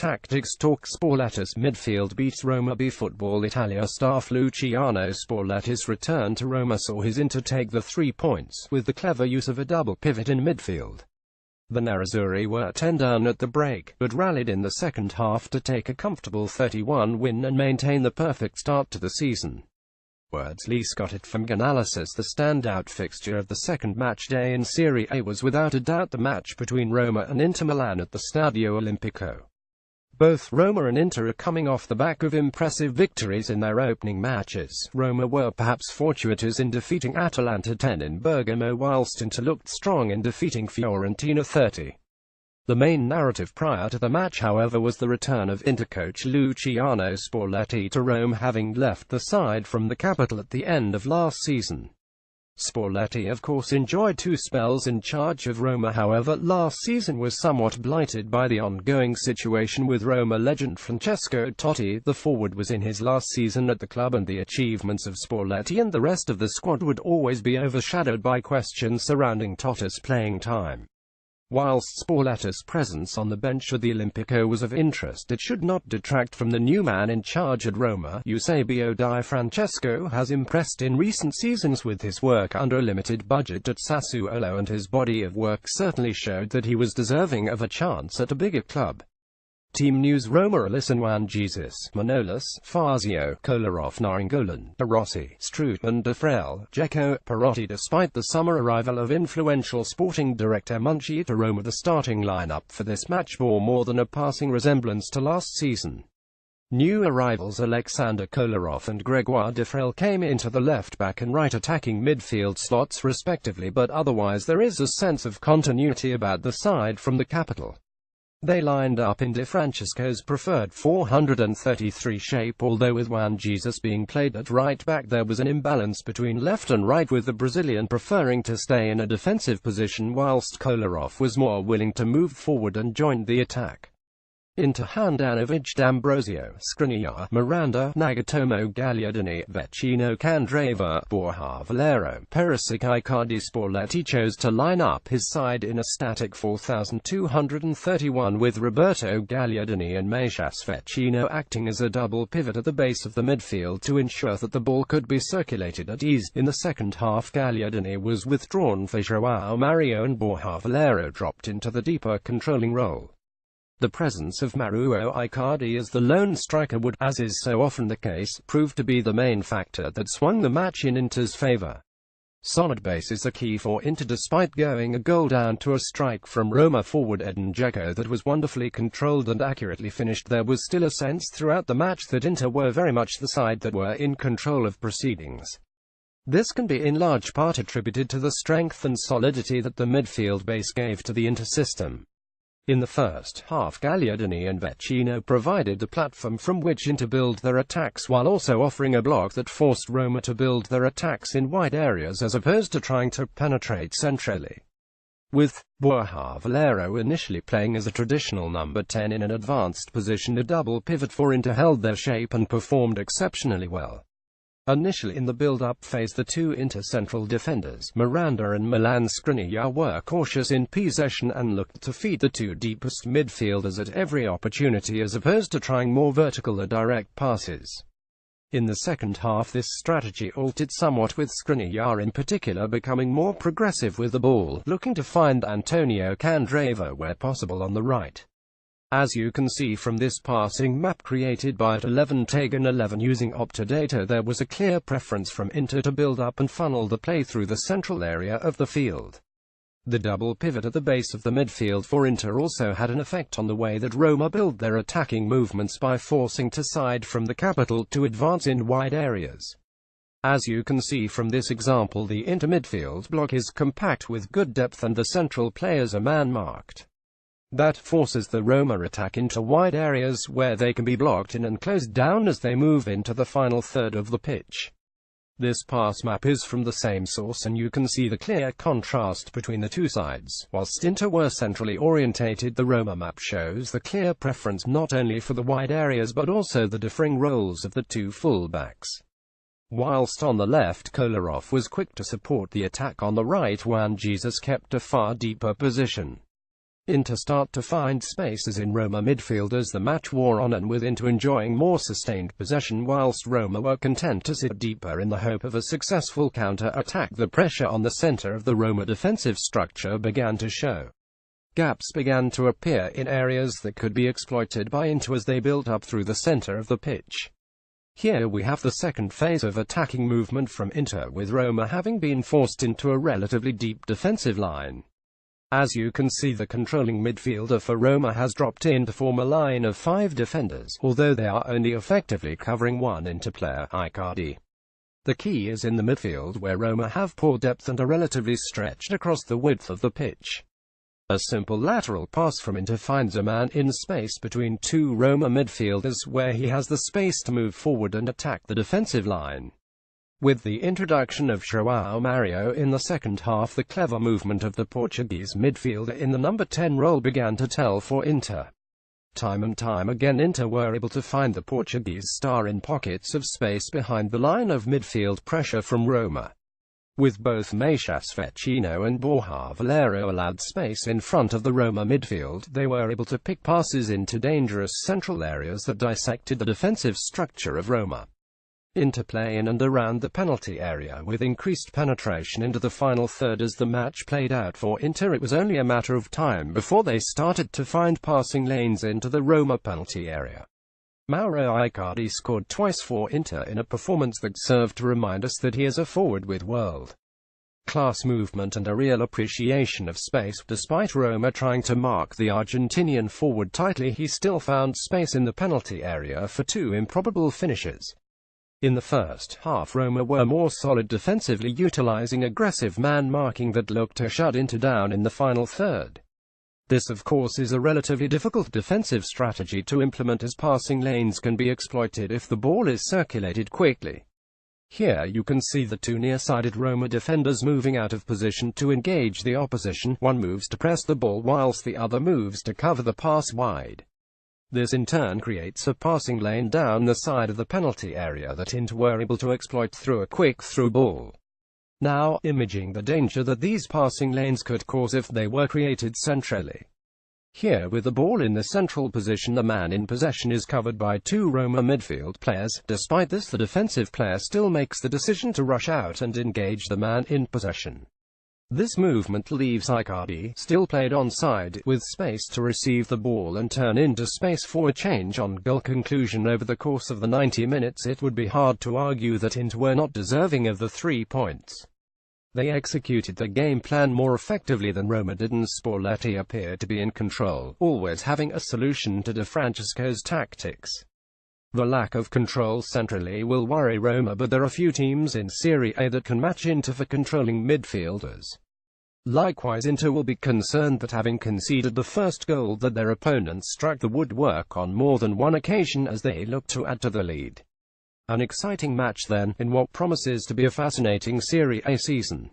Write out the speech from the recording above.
tactics talk. Spalletti's midfield beats Roma. Football Italia staff Luciano Spalletti's return to Roma saw his Inter take the 3 points, with the clever use of a double pivot in midfield. The Nerazzurri were 10 down at the break, but rallied in the second half to take a comfortable 3-1 win and maintain the perfect start to the season. Lee got it from Analysis. The standout fixture of the second match day in Serie A was without a doubt the match between Roma and Inter Milan at the Stadio Olimpico. Both Roma and Inter are coming off the back of impressive victories in their opening matches. Roma were perhaps fortuitous in defeating Atalanta 10 in Bergamo, whilst Inter looked strong in defeating Fiorentina 30. The main narrative prior to the match, however, was the return of Inter coach Luciano Spalletti to Rome, having left the side from the capital at the end of last season. Spalletti of course enjoyed 2 spells in charge of Roma, however last season was somewhat blighted by the ongoing situation with Roma legend Francesco Totti. The forward was in his last season at the club, and the achievements of Spalletti and the rest of the squad would always be overshadowed by questions surrounding Totti's playing time. Whilst Spalletti's presence on the bench at the Olimpico was of interest, it should not detract from the new man in charge at Roma. Eusebio Di Francesco has impressed in recent seasons with his work under a limited budget at Sassuolo, and his body of work certainly showed that he was deserving of a chance at a bigger club. Team News. Roma Alisson, Juan Jesus, Manolas, Fazio, Kolarov, Nainggolan, Rossi, Strootman, De Frel, Dzeko, Perotti. Despite the summer arrival of influential sporting director Monchi to Roma, the starting lineup for this match bore more than a passing resemblance to last season. New arrivals Alexander Kolarov and Gregoire De Frel came into the left-back and right attacking midfield slots respectively, but otherwise there is a sense of continuity about the side from the capital. They lined up in Di Francesco's preferred 433 shape, although with Juan Jesus being played at right-back there was an imbalance between left and right, with the Brazilian preferring to stay in a defensive position whilst Kolarov was more willing to move forward and joined the attack. Inter: Handanovic, D'Ambrosio, Skriniar, Miranda, Nagatomo, Gagliardini, Vecino, Candreva, Borja Valero, Perisic. Icardi. Spalletti chose to line up his side in a static 4,231 with Roberto Gagliardini and Matias Vecino acting as a double pivot at the base of the midfield to ensure that the ball could be circulated at ease. In the second half, Gagliardini was withdrawn for João Mario and Borja Valero dropped into the deeper controlling role. The presence of Mauro Icardi as the lone striker would, as is so often the case, prove to be the main factor that swung the match in Inter's favour. Solid base is a key for Inter. Despite going a goal down to a strike from Roma forward Edin Dzeko that was wonderfully controlled and accurately finished, there was still a sense throughout the match that Inter were very much the side that were in control of proceedings. This can be in large part attributed to the strength and solidity that the midfield base gave to the Inter system. In the first half, Gagliardini and Vecino provided the platform from which Inter build their attacks, while also offering a block that forced Roma to build their attacks in wide areas as opposed to trying to penetrate centrally. With Borja Valero initially playing as a traditional number 10 in an advanced position, a double pivot for Inter held their shape and performed exceptionally well. Initially in the build-up phase, the two Inter central defenders, Miranda and Milan Skriniar, were cautious in possession and looked to feed the two deepest midfielders at every opportunity as opposed to trying more vertical or direct passes. In the second half, this strategy altered somewhat, with Skriniar in particular becoming more progressive with the ball, looking to find Antonio Candreva where possible on the right. As you can see from this passing map created by @11tagan11 using Opta data, there was a clear preference from Inter to build up and funnel the play through the central area of the field. The double pivot at the base of the midfield for Inter also had an effect on the way that Roma built their attacking movements by forcing to side from the capital to advance in wide areas. As you can see from this example, the Inter midfield block is compact with good depth and the central players are man-marked. That forces the Roma attack into wide areas where they can be blocked in and closed down as they move into the final third of the pitch. This pass map is from the same source, and you can see the clear contrast between the two sides. Whilst Inter were centrally orientated, the Roma map shows the clear preference not only for the wide areas but also the differing roles of the two full-backs. Whilst on the left, Kolarov was quick to support the attack, on the right Juan Jesus kept a far deeper position. Inter start to find spaces in Roma midfield as the match wore on, and with Inter enjoying more sustained possession whilst Roma were content to sit deeper in the hope of a successful counter-attack. The pressure on the centre of the Roma defensive structure began to show. Gaps began to appear in areas that could be exploited by Inter as they built up through the centre of the pitch. Here we have the second phase of attacking movement from Inter, with Roma having been forced into a relatively deep defensive line. As you can see, the controlling midfielder for Roma has dropped in to form a line of 5 defenders, although they are only effectively covering one Inter player, Icardi. The key is in the midfield, where Roma have poor depth and are relatively stretched across the width of the pitch. A simple lateral pass from Inter finds a man in space between 2 Roma midfielders, where he has the space to move forward and attack the defensive line. With the introduction of João Mario in the second half, the clever movement of the Portuguese midfielder in the number 10 role began to tell for Inter. Time and time again Inter were able to find the Portuguese star in pockets of space behind the line of midfield pressure from Roma. With both Matias Vecino and Borja Valero allowed space in front of the Roma midfield, they were able to pick passes into dangerous central areas that dissected the defensive structure of Roma. Interplay in and around the penalty area with increased penetration into the final third. As the match played out for Inter, it was only a matter of time before they started to find passing lanes into the Roma penalty area. Mauro Icardi scored twice for Inter in a performance that served to remind us that he is a forward with world-class movement and a real appreciation of space. Despite Roma trying to mark the Argentinian forward tightly, he still found space in the penalty area for 2 improbable finishes. In the first half, Roma were more solid defensively, utilizing aggressive man-marking that looked to shut Inter down in the final third. This, of course, is a relatively difficult defensive strategy to implement, as passing lanes can be exploited if the ball is circulated quickly. Here you can see the 2 near-sided Roma defenders moving out of position to engage the opposition. One moves to press the ball whilst the other moves to cover the pass wide. This in turn creates a passing lane down the side of the penalty area that Inter were able to exploit through a quick through ball. Now, imaging the danger that these passing lanes could cause if they were created centrally. Here, with the ball in the central position, the man in possession is covered by 2 Roma midfield players. Despite this, the defensive player still makes the decision to rush out and engage the man in possession. This movement leaves Icardi, still played onside, with space to receive the ball and turn into space for a change on goal. Conclusion: over the course of the 90 minutes, it would be hard to argue that Inter were not deserving of the 3 points. They executed the game plan more effectively than Roma did, and Spalletti appeared to be in control, always having a solution to De Francesco's tactics. The lack of control centrally will worry Roma, but there are few teams in Serie A that can match Inter for controlling midfielders. Likewise, Inter will be concerned that, having conceded the first goal, that their opponents struck the woodwork on more than one occasion as they look to add to the lead. An exciting match then, in what promises to be a fascinating Serie A season.